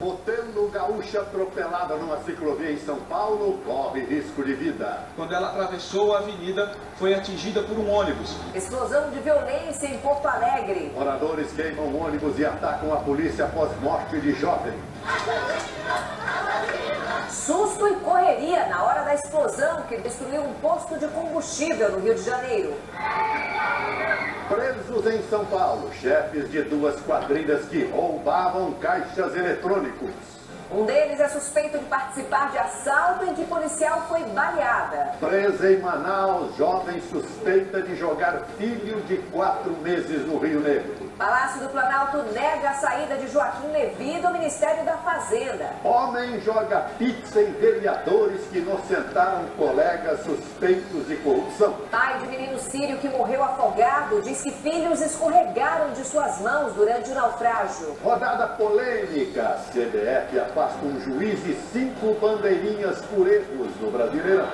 Modelo gaúcha atropelada numa ciclovia em São Paulo corre risco de vida. Quando ela atravessou a avenida, foi atingida por um ônibus. Explosão de violência em Porto Alegre. Moradores queimam ônibus e atacam a polícia após morte de jovem. Susto e correria na hora da explosão que destruiu um posto de combustível no Rio de Janeiro. Presos em São Paulo, chefes de duas quadrilhas que roubavam caixas eletrônicos. Um deles é suspeito de participar de assalto em que policial foi baleada. Presa em Manaus, jovem suspeita de jogar filho de 4 meses no Rio Negro. Palácio do Planalto nega a saída de Joaquim Levy do Ministério da Fazenda. Homem joga pizza em vereadores que inocentaram colegas suspeitos de corrupção. Pai de menino sírio que morreu afogado diz que filhos escorregaram de suas mãos durante o naufrágio. Rodada polêmica. CBF afasta um juiz e 5 bandeirinhas por erros no Brasileirão.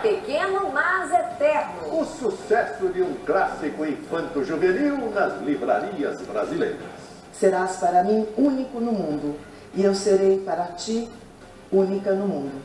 Pequeno, mas eterno. O sucesso de um clássico infanto-juvenil nas livrarias brasileiras. Serás para mim único no mundo, e eu serei para ti única no mundo.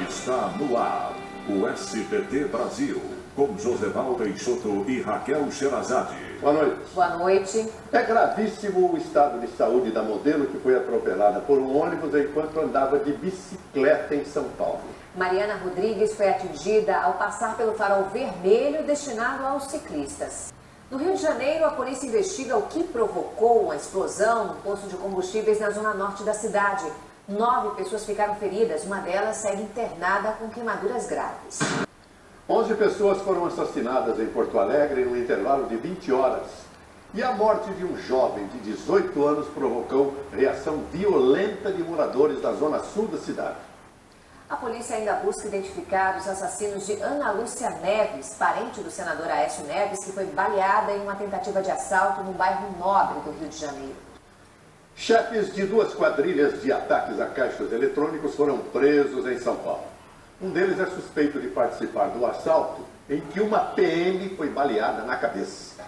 Está no ar o SBT Brasil, com Joseval Peixoto e Raquel Sherazade. Boa noite. Boa noite. É gravíssimo o estado de saúde da modelo que foi atropelada por um ônibus enquanto andava de bicicleta em São Paulo. Mariana Rodrigues foi atingida ao passar pelo farol vermelho destinado aos ciclistas. No Rio de Janeiro, a polícia investiga o que provocou uma explosão no posto de combustíveis na zona norte da cidade. 9 pessoas ficaram feridas, uma delas segue internada com queimaduras graves. 11 pessoas foram assassinadas em Porto Alegre no intervalo de 20 horas. E a morte de um jovem de 18 anos provocou reação violenta de moradores da zona sul da cidade. A polícia ainda busca identificar os assassinos de Ana Lúcia Neves, parente do senador Aécio Neves, que foi baleada em uma tentativa de assalto no bairro Nobre do Rio de Janeiro. Chefes de duas quadrilhas de ataques a caixas eletrônicos foram presos em São Paulo. Um deles é suspeito de participar do assalto em que uma PM foi baleada na cabeça.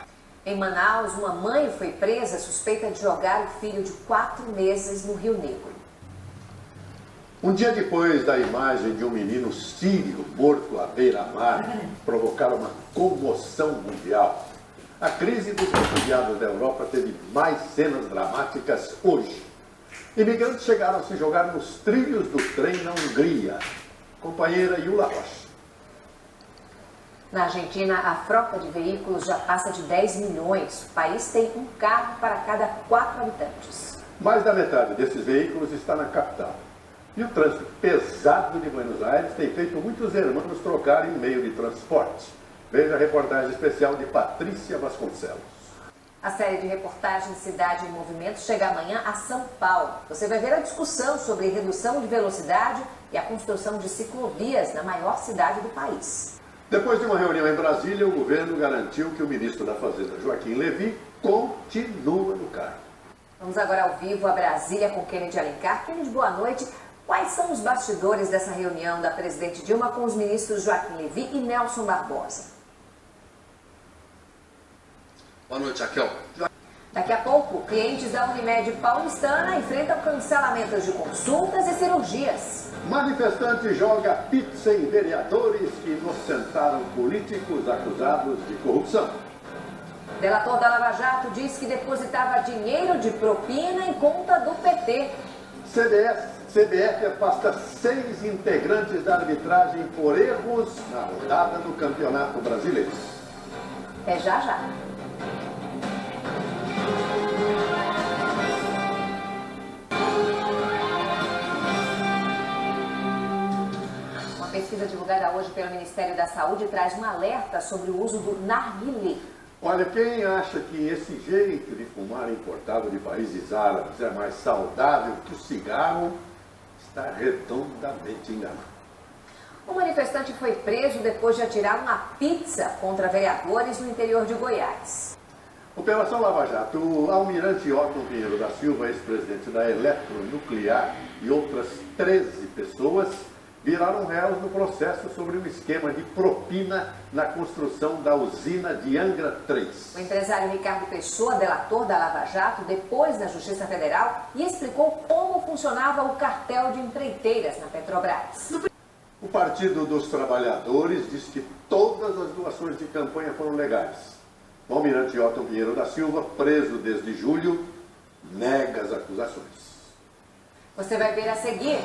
Em Manaus, uma mãe foi presa suspeita de jogar o filho de 4 meses no Rio Negro. Um dia depois da imagem de um menino sírio morto à beira-mar provocar uma comoção mundial, a crise dos refugiados da Europa teve mais cenas dramáticas hoje. Imigrantes chegaram a se jogar nos trilhos do trem na Hungria. Companheira Yula Rocha. Na Argentina, a frota de veículos já passa de 10 milhões. O país tem um carro para cada 4 habitantes. Mais da metade desses veículos está na capital. E o trânsito pesado de Buenos Aires tem feito muitos irmãos trocarem meio de transporte. Veja a reportagem especial de Patrícia Vasconcelos. A série de reportagens Cidade em Movimento chega amanhã a São Paulo. Você vai ver a discussão sobre redução de velocidade e a construção de ciclovias na maior cidade do país. Depois de uma reunião em Brasília, o governo garantiu que o ministro da Fazenda, Joaquim Levy, continua no cargo. Vamos agora ao vivo a Brasília com Kennedy Alencar. Kennedy, boa noite. Quais são os bastidores dessa reunião da presidente Dilma com os ministros Joaquim Levy e Nelson Barbosa? Boa noite, Raquel. Daqui a pouco, clientes da Unimed paulistana enfrentam cancelamentos de consultas e cirurgias. Manifestante joga pizza em vereadores que inocentaram políticos acusados de corrupção. Delator da Lava Jato diz que depositava dinheiro de propina em conta do PT. CBF afasta 6 integrantes da arbitragem por erros na rodada do Campeonato Brasileiro. É já já. Uma pesquisa divulgada hoje pelo Ministério da Saúde traz um alerta sobre o uso do narguilé. Olha, quem acha que esse jeito de fumar importado de países árabes é mais saudável que o cigarro, está redondamente enganado. O manifestante foi preso depois de atirar uma pizza contra vereadores no interior de Goiás. Operação Lava Jato. O almirante Otton Pinheiro da Silva, ex-presidente da Eletronuclear, e outras 13 pessoas viraram réus no processo sobre um esquema de propina na construção da usina de Angra 3. O empresário Ricardo Pessoa, delator da Lava Jato, depois na Justiça Federal e explicou como funcionava o cartel de empreiteiras na Petrobras. O Partido dos Trabalhadores diz que todas as doações de campanha foram legais. O almirante Otton Pinheiro da Silva, preso desde julho, nega as acusações. Você vai ver a seguir.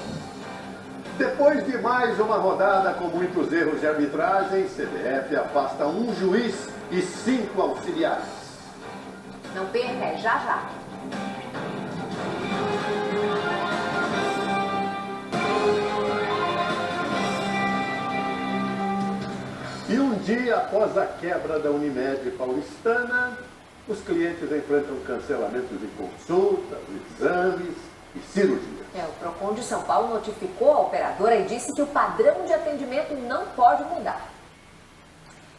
Depois de mais uma rodada com muitos erros de arbitragem, CBF afasta um juiz e 5 auxiliares. Não perca, é já já. E um dia após a quebra da Unimed paulistana, os clientes enfrentam cancelamentos de consultas, exames e cirurgia. O Procon de São Paulo notificou a operadora e disse que o padrão de atendimento não pode mudar.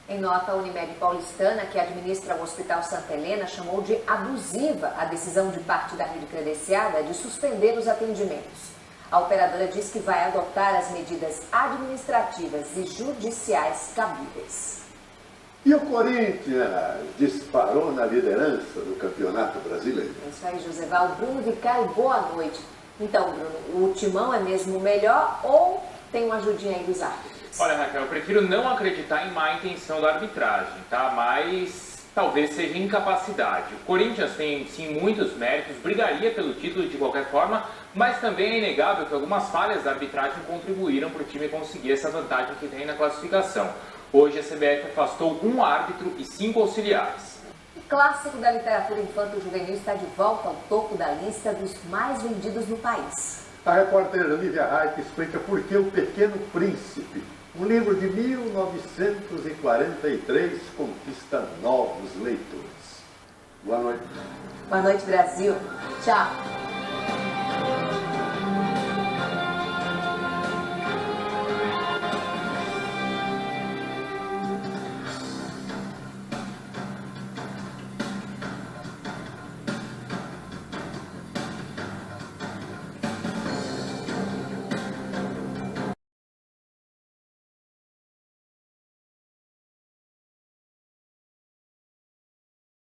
Em nota, a Unimed paulistana, que administra o Hospital Santa Helena, chamou de abusiva a decisão de parte da rede credenciada de suspender os atendimentos. A operadora diz que vai adotar as medidas administrativas e judiciais cabíveis. E o Corinthians disparou na liderança do Campeonato Brasileiro. É isso aí, Josevaldo. Bruno Vicari, boa noite. Então, Bruno, o timão é mesmo o melhor ou tem uma ajudinha aí dos árbitros? Olha, Raquel, eu prefiro não acreditar em má intenção da arbitragem, tá? Mas talvez seja incapacidade. O Corinthians tem, sim, muitos méritos, brigaria pelo título de qualquer forma, mas também é inegável que algumas falhas da arbitragem contribuíram para o time conseguir essa vantagem que tem na classificação. Hoje a CBF afastou um árbitro e 5 auxiliares. O clássico da literatura infanto-juvenil está de volta ao topo da lista dos mais vendidos no país. A repórter Lívia Reich explica por que O Pequeno Príncipe, um livro de 1943, conquista novos leitores. Boa noite. Boa noite, Brasil. Tchau.